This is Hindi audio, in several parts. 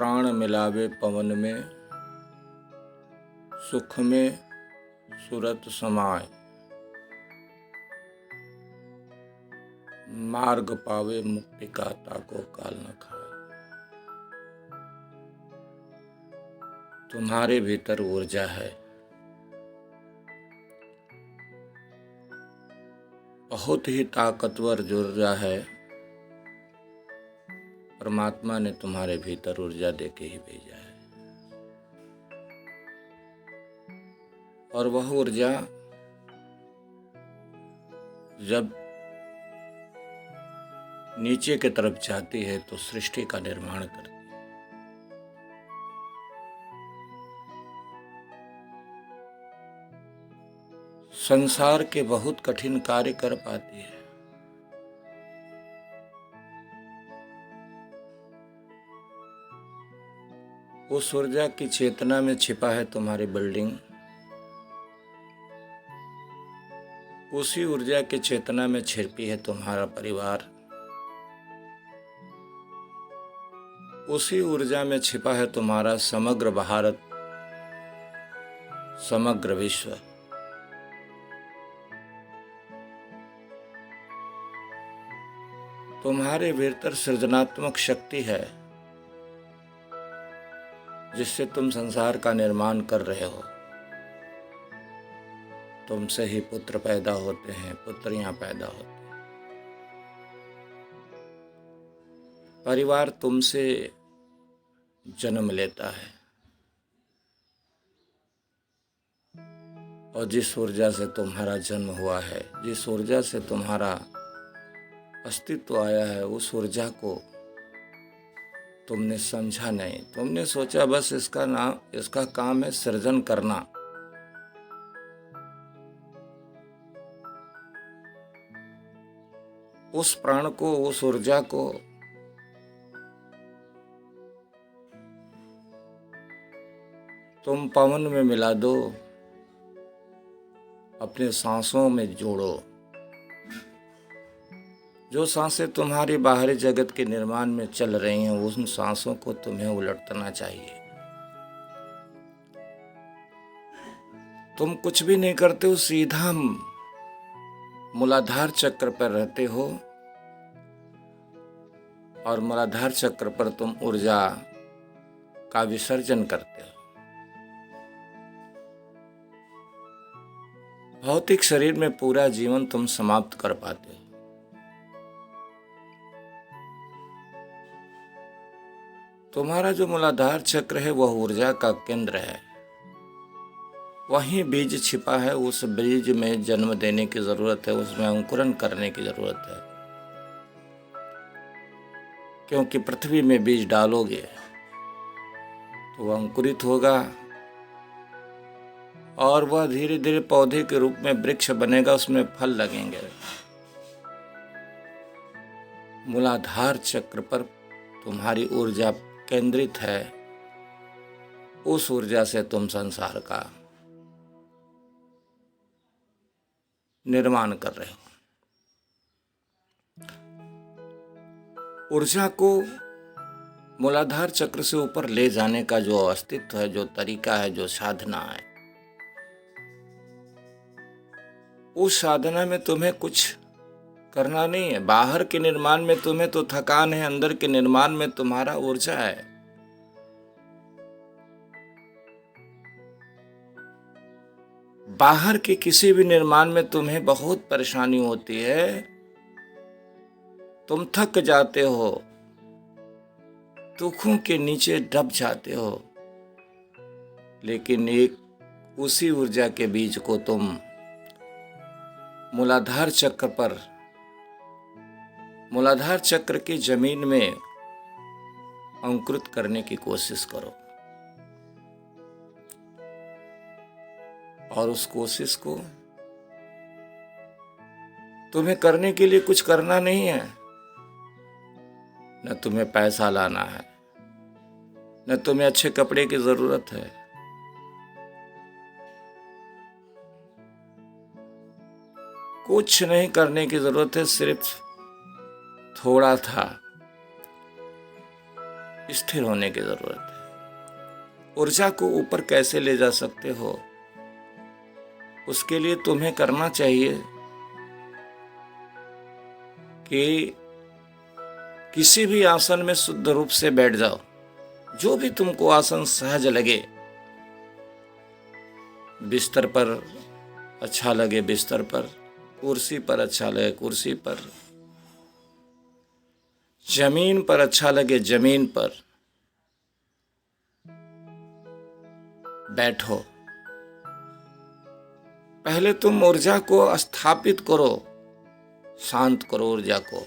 प्राण मिलावे पवन में, सुख में सुरत समाए। मार्ग पावे मुक्ति का ताको काल न खाए। तुम्हारे भीतर ऊर्जा है, बहुत ही ताकतवर ऊर्जा है। परमात्मा ने तुम्हारे भीतर ऊर्जा देके ही भेजा है, और वह ऊर्जा जब नीचे की तरफ जाती है तो सृष्टि का निर्माण करती है। संसार के बहुत कठिन कार्य कर पाती है। उस ऊर्जा की चेतना में छिपा है तुम्हारी बिल्डिंग। उसी ऊर्जा की चेतना में छिपी है तुम्हारा परिवार। उसी ऊर्जा में छिपा है तुम्हारा समग्र भारत, समग्र विश्व। तुम्हारे भीतर सृजनात्मक शक्ति है, जिससे तुम संसार का निर्माण कर रहे हो। तुमसे ही पुत्र पैदा होते हैं, पुत्रियां पैदा होती हैं। परिवार तुमसे जन्म लेता है, और जिस ऊर्जा से तुम्हारा जन्म हुआ है, जिस ऊर्जा से तुम्हारा अस्तित्व आया है, उस ऊर्जा को तुमने समझा नहीं। तुमने सोचा बस इसका काम है सृजन करना। उस प्राण को, उस ऊर्जा को तुम पवन में मिला दो, अपने सांसों में जोड़ो। जो सांसें तुम्हारी बाहरी जगत के निर्माण में चल रही हैं, उन सांसों को तुम्हें उलटना चाहिए। तुम कुछ भी नहीं करते हो, सीधा मूलाधार चक्र पर रहते हो, और मूलाधार चक्र पर तुम ऊर्जा का विसर्जन करते हो। भौतिक शरीर में पूरा जीवन तुम समाप्त कर पाते हो। तुम्हारा जो मूलाधार चक्र है वह ऊर्जा का केंद्र है। वहीं बीज छिपा है। उस बीज में जन्म देने की जरूरत है, उसमें अंकुरण करने की जरूरत है। क्योंकि पृथ्वी में बीज डालोगे तो वह अंकुरित होगा, और वह धीरे धीरे पौधे के रूप में वृक्ष बनेगा, उसमें फल लगेंगे। मूलाधार चक्र पर तुम्हारी ऊर्जा केंद्रित है। उस ऊर्जा से तुम संसार का निर्माण कर रहे हो। ऊर्जा को मूलाधार चक्र से ऊपर ले जाने का जो अस्तित्व है, जो तरीका है, जो साधना है, उस साधना में तुम्हें कुछ करना नहीं है। बाहर के निर्माण में तुम्हें तो थकान है, अंदर के निर्माण में तुम्हारा ऊर्जा है। बाहर के किसी भी निर्माण में तुम्हें बहुत परेशानी होती है, तुम थक जाते हो, दुखों के नीचे दब जाते हो। लेकिन एक उसी ऊर्जा के बीज को तुम मूलाधार चक्र पर, मूलाधार चक्र की जमीन में अंकुरित करने की कोशिश करो। और उस कोशिश को तुम्हें करने के लिए कुछ करना नहीं है। न तुम्हें पैसा लाना है, न तुम्हें अच्छे कपड़े की जरूरत है। कुछ नहीं करने की जरूरत है, सिर्फ थोड़ा था स्थिर होने की जरूरत है। ऊर्जा को ऊपर कैसे ले जा सकते हो, उसके लिए तुम्हें करना चाहिए कि किसी भी आसन में शुद्ध रूप से बैठ जाओ। जो भी तुमको आसन सहज लगे, बिस्तर पर अच्छा लगे बिस्तर पर, कुर्सी पर अच्छा लगे कुर्सी पर, जमीन पर अच्छा लगे जमीन पर बैठो। पहले तुम ऊर्जा को स्थापित करो, शांत करो ऊर्जा को,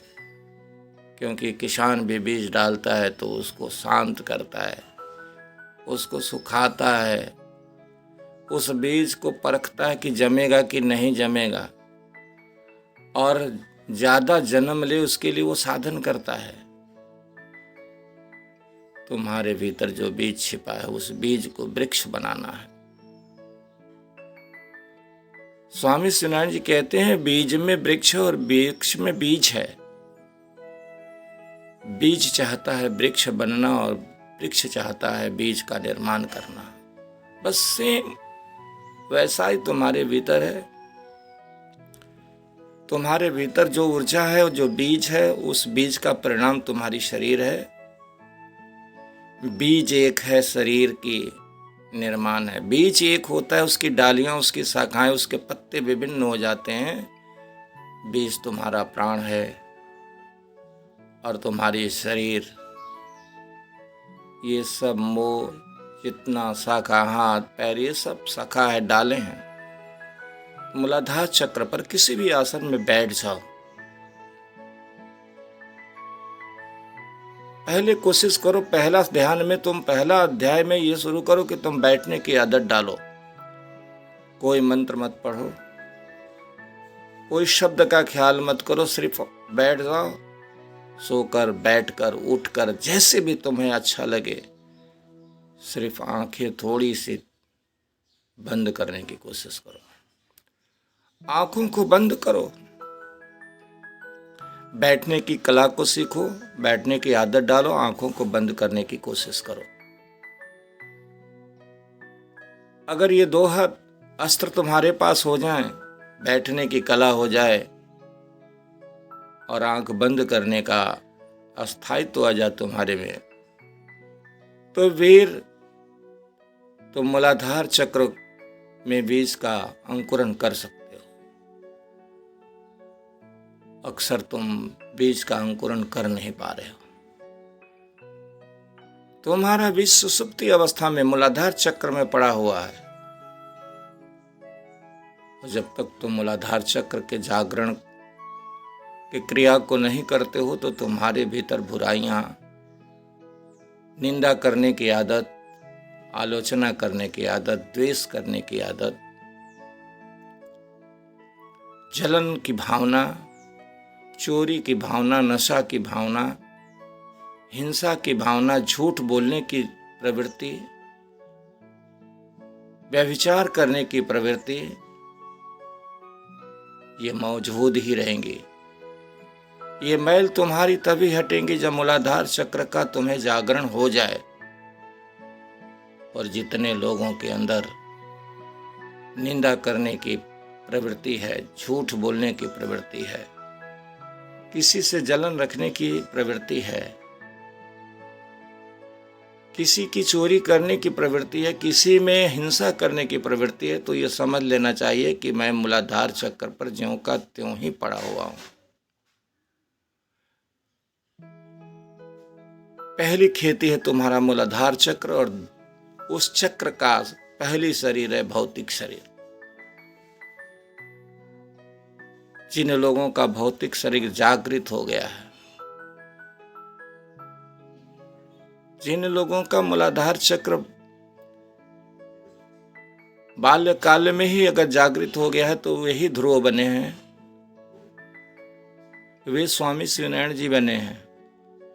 क्योंकि किसान भी बीज डालता है तो उसको शांत करता है, उसको सुखाता है, उस बीज को परखता है कि जमेगा कि नहीं जमेगा, और ज्यादा जन्म ले उसके लिए वो साधन करता है। तुम्हारे भीतर जो बीज छिपा है उस बीज को वृक्ष बनाना है। स्वामी सत्यनारायण जी कहते हैं बीज में वृक्ष और वृक्ष में बीज है। बीज चाहता है वृक्ष बनना और वृक्ष चाहता है बीज का निर्माण करना। बस सेम वैसा ही तुम्हारे भीतर है। तुम्हारे भीतर जो ऊर्जा है, जो बीज है, उस बीज का परिणाम तुम्हारी शरीर है। बीज एक है, शरीर की निर्माण है। बीज एक होता है, उसकी डालियां, उसकी शाखाएं, उसके पत्ते विभिन्न हो जाते हैं। बीज तुम्हारा प्राण है और तुम्हारी शरीर, ये सब मोह, जितना शाखा, हाथ पैर, ये सब शाखा है, डाले हैं। मूलाधार चक्र पर किसी भी आसन में बैठ जाओ। पहले कोशिश करो, पहला ध्यान में तुम, पहला अध्याय में ये शुरू करो कि तुम बैठने की आदत डालो। कोई मंत्र मत पढ़ो, कोई शब्द का ख्याल मत करो, सिर्फ बैठ जाओ। सोकर, बैठकर, उठकर, जैसे भी तुम्हें अच्छा लगे, सिर्फ आंखें थोड़ी सी बंद करने की कोशिश करो। आंखों को बंद करो, बैठने की कला को सीखो, बैठने की आदत डालो, आंखों को बंद करने की कोशिश करो। अगर ये दो अस्त्र तुम्हारे पास हो जाएं, बैठने की कला हो जाए और आंख बंद करने का अस्थायित्व आ जाए तुम्हारे में, तो वीर तुम मूलाधार चक्र में बीज का अंकुरण कर सकते हो। अक्सर तुम बीज का अंकुरण कर नहीं पा रहे हो। तुम्हारा बीज सुसुप्ति अवस्था में मूलाधार चक्र में पड़ा हुआ है। जब तक तुम मूलाधार चक्र के जागरण की क्रिया को नहीं करते हो तो तुम्हारे भीतर बुराइयां, निंदा करने की आदत, आलोचना करने की आदत, द्वेष करने की आदत, जलन की भावना, चोरी की भावना, नशा की भावना, हिंसा की भावना, झूठ बोलने की प्रवृत्ति, व्यभिचार करने की प्रवृत्ति, ये मौजूद ही रहेंगी। ये मैल तुम्हारी तभी हटेंगी जब मूलाधार चक्र का तुम्हें जागरण हो जाए। और जितने लोगों के अंदर निंदा करने की प्रवृत्ति है, झूठ बोलने की प्रवृत्ति है, किसी से जलन रखने की प्रवृत्ति है, किसी की चोरी करने की प्रवृत्ति है, किसी में हिंसा करने की प्रवृत्ति है, तो ये समझ लेना चाहिए कि मैं मूलाधार चक्र पर ज्यों का त्यों ही पड़ा हुआ हूं। पहली खेती है तुम्हारा मूलाधार चक्र, और उस चक्र का पहली शरीर है भौतिक शरीर। जिन लोगों का भौतिक शरीर जागृत हो गया है, जिन लोगों का मूलाधार चक्र बाल्यकाल में ही अगर जागृत हो गया है तो वही ध्रुव बने हैं, वे स्वामी सत्यनारायण जी बने हैं,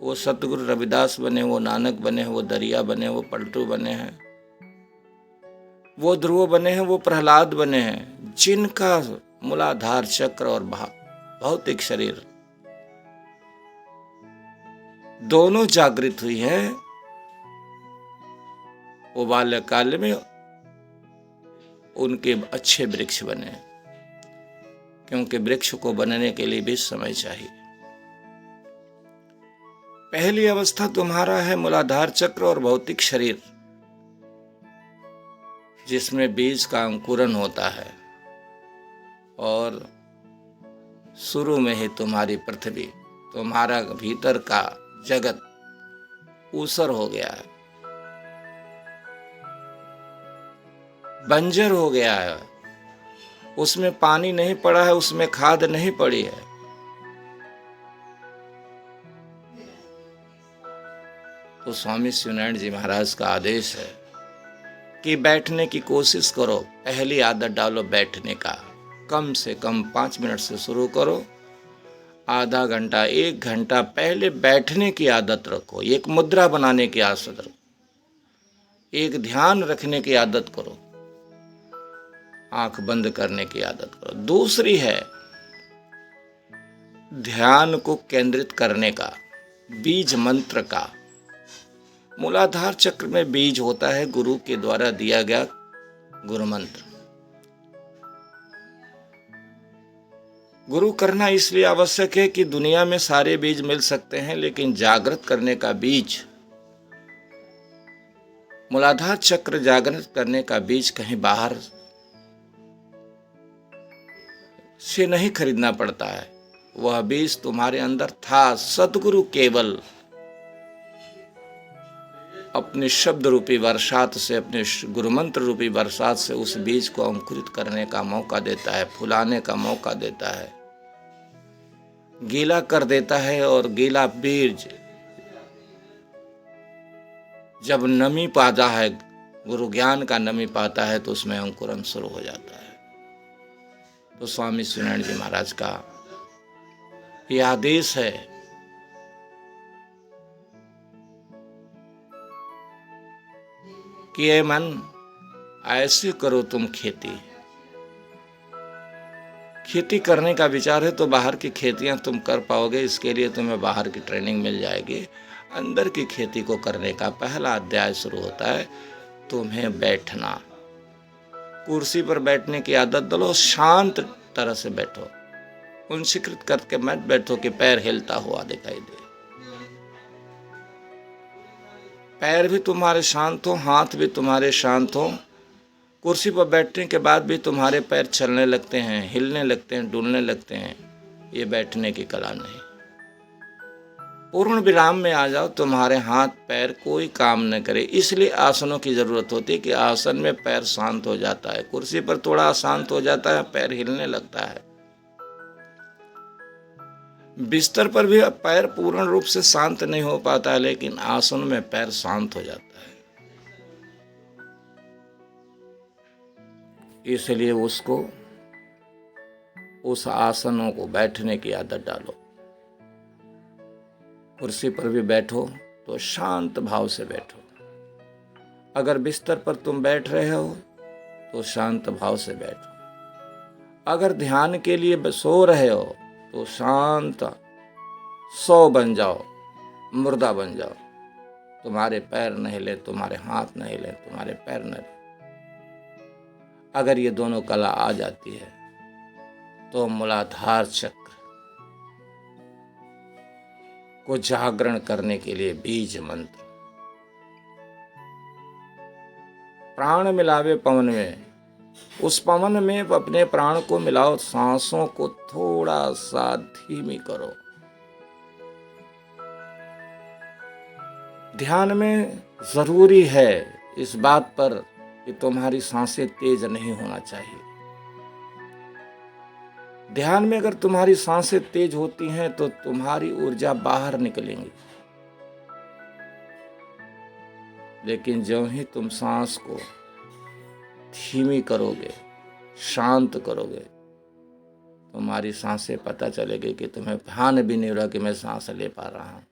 वो सतगुरु रविदास बने, वो नानक बने, वो दरिया बने, वो पलटू बने हैं, वो ध्रुव बने हैं, वो प्रहलाद बने हैं, जिनका मूलाधार चक्र और भौतिक शरीर दोनों जागृत हुई है। वो बाल्यकाल में उनके अच्छे वृक्ष बने, क्योंकि वृक्ष को बनने के लिए भी समय चाहिए। पहली अवस्था तुम्हारा है मूलाधार चक्र और भौतिक शरीर, जिसमें बीज का अंकुरन होता है, और शुरू में ही तुम्हारी पृथ्वी, तुम्हारा भीतर का जगत ऊसर हो गया है, बंजर हो गया है, उसमें पानी नहीं पड़ा है, उसमें खाद नहीं पड़ी है। तो स्वामी शिवनारायण जी महाराज का आदेश है कि बैठने की कोशिश करो। पहली आदत डालो बैठने का, कम से कम 5 मिनट से शुरू करो, आधा घंटा 1 घंटा पहले बैठने की आदत रखो, एक मुद्रा बनाने की आदत रखो, एक ध्यान रखने की आदत करो, आंख बंद करने की आदत करो। दूसरी है ध्यान को केंद्रित करने का, बीज मंत्र का। मूलाधार चक्र में बीज होता है गुरु के द्वारा दिया गया गुरु मंत्र। गुरु करना इसलिए आवश्यक है कि दुनिया में सारे बीज मिल सकते हैं, लेकिन जागृत करने का बीज, मूलाधार चक्र जागृत करने का बीज कहीं बाहर से नहीं खरीदना पड़ता है। वह बीज तुम्हारे अंदर था। सद्गुरु केवल अपने शब्द रूपी बरसात से, अपने गुरु मंत्र रूपी बरसात से उस बीज को अंकुरित करने का मौका देता है, फुलाने का मौका देता है, गीला कर देता है। और गीला बीज जब नमी पाता है, गुरु ज्ञान का नमी पाता है, तो उसमें अंकुरन शुरू हो जाता है। तो स्वामी शिवनारायण जी महाराज का यह आदेश है कि ये मन ऐसे करो तुम खेती। खेती करने का विचार है तो बाहर की खेतियां तुम कर पाओगे, इसके लिए तुम्हें बाहर की ट्रेनिंग मिल जाएगी। अंदर की खेती को करने का पहला अध्याय शुरू होता है, तुम्हें बैठना। कुर्सी पर बैठने की आदत डालो, शांत तरह से बैठो, उनसीकृत करके मत बैठो कि पैर हिलता हुआ दिखाई दे। पैर भी तुम्हारे शांत हो, हाथ भी तुम्हारे शांत हो। कुर्सी पर बैठने के बाद भी तुम्हारे पैर चलने लगते हैं, हिलने लगते हैं, डुलने लगते हैं, ये बैठने की कला नहीं। पूर्ण विराम में आ जाओ, तुम्हारे हाथ पैर कोई काम न करे। इसलिए आसनों की जरूरत होती है कि आसन में पैर शांत हो जाता है। कुर्सी पर थोड़ा शांत हो जाता है, पैर हिलने लगता है। बिस्तर पर भी पैर पूर्ण रूप से शांत नहीं हो पाता है, लेकिन आसन में पैर शांत हो जाता है। इसलिए उस आसनों को, बैठने की आदत डालो। कुर्सी पर भी बैठो तो शांत भाव से बैठो। अगर बिस्तर पर तुम बैठ रहे हो तो शांत भाव से बैठो। अगर ध्यान के लिए सो रहे हो तो शांत सौ बन जाओ, मुर्दा बन जाओ। तुम्हारे पैर न हिले, तुम्हारे हाथ न हिले, तुम्हारे पैर न हिले। अगर ये दोनों कला आ जाती है तो मूलाधार चक्र को जागरण करने के लिए बीज मंत्र, प्राण मिलावे पवन में, उस पवन में अपने प्राण को मिलाओ। सांसों को थोड़ा सा धीमी करो। ध्यान में जरूरी है इस बात पर कि तुम्हारी सांसें तेज नहीं होना चाहिए। ध्यान में अगर तुम्हारी सांसें तेज होती हैं तो तुम्हारी ऊर्जा बाहर निकलेंगी। लेकिन ज्यों ही तुम सांस को धीमी करोगे, शांत करोगे, तुम्हारी सांसें पता चलेगी कि तुम्हें ध्यान भी नहीं रहा कि मैं सांस ले पा रहा हूं।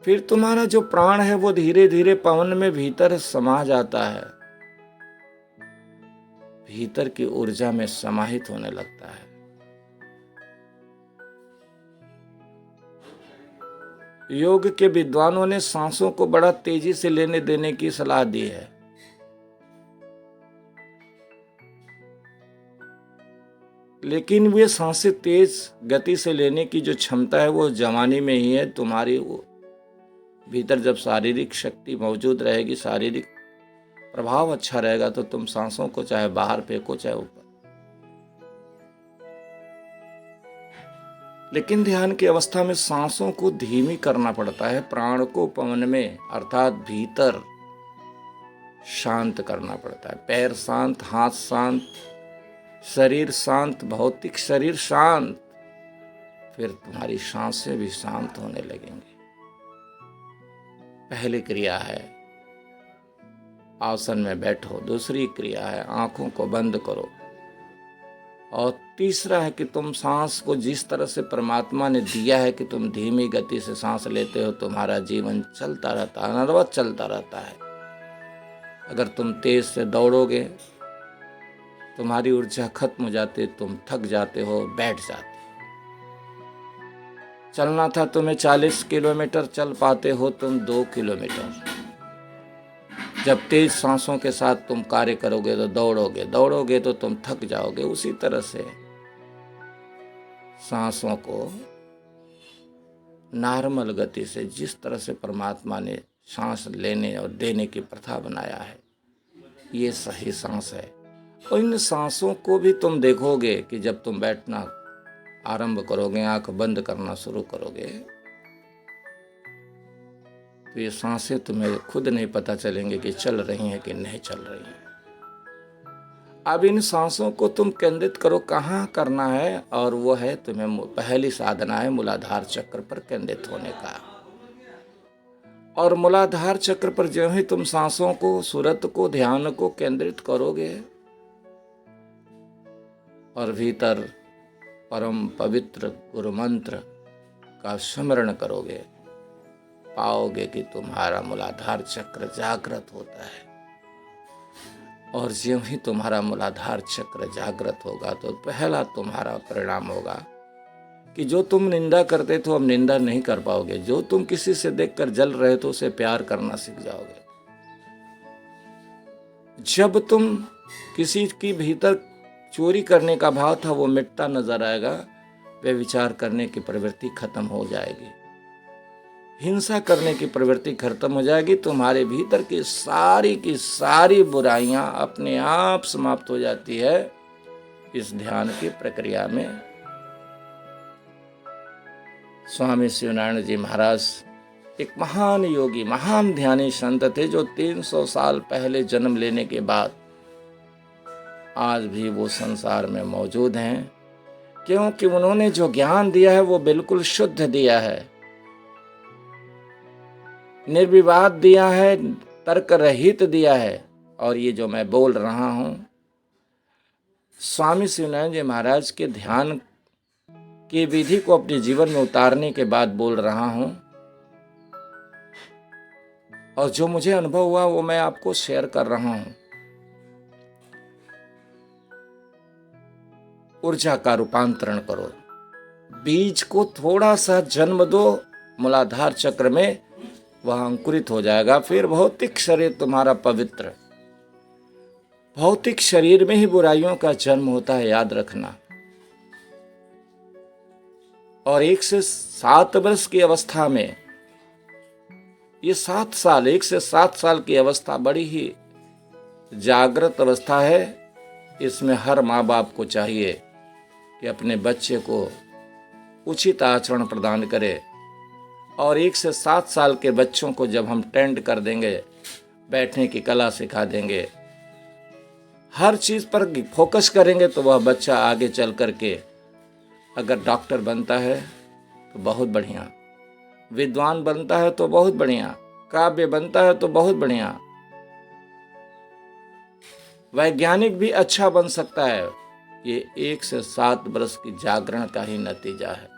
फिर तुम्हारा जो प्राण है वो धीरे धीरे पवन में भीतर समा जाता है, भीतर की ऊर्जा में समाहित होने लगता है। योग के विद्वानों ने सांसों को बड़ा तेजी से लेने देने की सलाह दी है। लेकिन वे सांसें तेज गति से लेने की जो क्षमता है वो जवानी में ही है। तुम्हारी भीतर जब शारीरिक शक्ति मौजूद रहेगी, शारीरिक प्रभाव अच्छा रहेगा, तो तुम सांसों को चाहे बाहर फेंको चाहे ऊपर। लेकिन ध्यान की अवस्था में सांसों को धीमी करना पड़ता है। प्राण को पवन में अर्थात भीतर शांत करना पड़ता है। पैर शांत, हाथ शांत, शरीर शांत, भौतिक शरीर शांत, फिर तुम्हारी सांसें भी शांत होने लगेंगी। पहली क्रिया है आसन में बैठो, दूसरी क्रिया है आंखों को बंद करो, और तीसरा है कि तुम सांस को जिस तरह से परमात्मा ने दिया है कि तुम धीमी गति से सांस लेते हो, तुम्हारा जीवन चलता रहता है, अनवरत चलता रहता है। अगर तुम तेज से दौड़ोगे, तुम्हारी ऊर्जा खत्म हो जाती है, तुम थक जाते हो, बैठ जाते हो। चलना था तुम्हें 40 किलोमीटर, चल पाते हो तुम 2 किलोमीटर। जब तेज सांसों के साथ तुम कार्य करोगे तो दौड़ोगे तो तुम थक जाओगे। उसी तरह से सांसों को नॉर्मल गति से, जिस तरह से परमात्मा ने सांस लेने और देने की प्रथा बनाया है, ये सही सांस है। और इन सांसों को भी तुम देखोगे कि जब तुम बैठना आरंभ करोगे, आंख बंद करना शुरू करोगे, तो ये सांसें तुम्हें खुद नहीं पता चलेंगे कि चल रही हैं कि नहीं चल रही हैं। अब इन सांसों को तुम केंद्रित करो। कहाँ करना है? और वो है तुम्हें पहली साधना है मूलाधार चक्र पर केंद्रित होने का। और मूलाधार चक्र पर जो ही तुम सांसों को, सूरत को, ध्यान को केंद्रित करोगे और भीतर परम पवित्र गुरु मंत्र का स्मरण करोगे, पाओगे कि तुम्हारा मूलाधार चक्र जागृत होता है। और ज्यों ही तुम्हारा मूलाधार चक्र जागृत होगा तो पहला तुम्हारा परिणाम होगा कि जो तुम निंदा करते थे अब निंदा नहीं कर पाओगे। जो तुम किसी से देखकर जल रहे थे उसे प्यार करना सीख जाओगे। जब तुम किसी की भीतर चोरी करने का भाव था वो मिटता नजर आएगा, वे विचार करने की प्रवृत्ति खत्म हो जाएगी, हिंसा करने की प्रवृत्ति खत्म हो जाएगी। तुम्हारे भीतर की सारी बुराइयां अपने आप समाप्त हो जाती है इस ध्यान की प्रक्रिया में। स्वामी शिवनारायण जी महाराज एक महान योगी, महान ध्यानी संत थे, जो 300 साल पहले जन्म लेने के बाद आज भी वो संसार में मौजूद हैं, क्योंकि उन्होंने जो ज्ञान दिया है वो बिल्कुल शुद्ध दिया है, निर्विवाद दिया है, तर्क रहित दिया है। और ये जो मैं बोल रहा हूं, स्वामी शिवनारायण जी महाराज के ध्यान की विधि को अपने जीवन में उतारने के बाद बोल रहा हूं, और जो मुझे अनुभव हुआ वो मैं आपको शेयर कर रहा हूं। ऊर्जा का रूपांतरण करो, बीज को थोड़ा सा जन्म दो मूलाधार चक्र में, वह अंकुरित हो जाएगा। फिर भौतिक शरीर तुम्हारा पवित्र, भौतिक शरीर में ही बुराइयों का जन्म होता है, याद रखना। और 1 से 7 वर्ष की अवस्था में, ये 7 साल, 1 से 7 साल की अवस्था बड़ी ही जागृत अवस्था है। इसमें हर माँ बाप को चाहिए कि अपने बच्चे को उचित आचरण प्रदान करे। और 1 से 7 साल के बच्चों को जब हम ट्रेंड कर देंगे, बैठने की कला सिखा देंगे, हर चीज़ पर फोकस करेंगे, तो वह बच्चा आगे चल करके अगर डॉक्टर बनता है तो बहुत बढ़िया, विद्वान बनता है तो बहुत बढ़िया, काव्य बनता है तो बहुत बढ़िया, वैज्ञानिक भी अच्छा बन सकता है। ये 1 से 7 वर्ष की जागरण का ही नतीजा है।